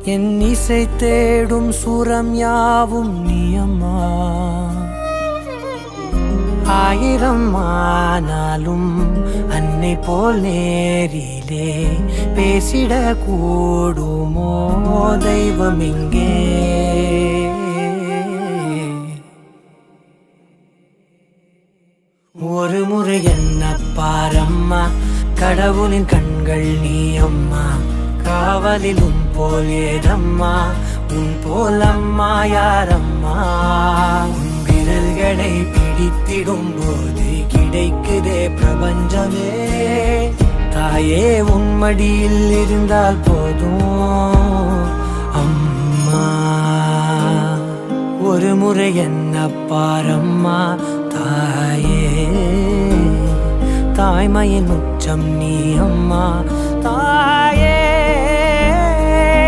என் இசை தேடும் சுரம் யாவும் நீ அம்மா. ஆயிரம் ஆனாலும் அன்னை போல் நேரிலே பேசிட கூடுமோ தெய்வம் இங்கே. ஒரு முறை என்ன பாரம்மா, கடவுளின் கண்கள் நீ அம்மா. காவலில் உன் போல் ஏதம்மா, உன் போல் அம்மா யாரம்மா. உன் விரல்களை பிடித்திடும் போது கிடைக்குதே பிரபஞ்சமே. தாயே உன் மடியில் இருந்தால் போதும் அம்மா. ஒரு முறை என்ன பாரம்மா தாயே, தாய்மையின் உச்சம் நீ அம்மா.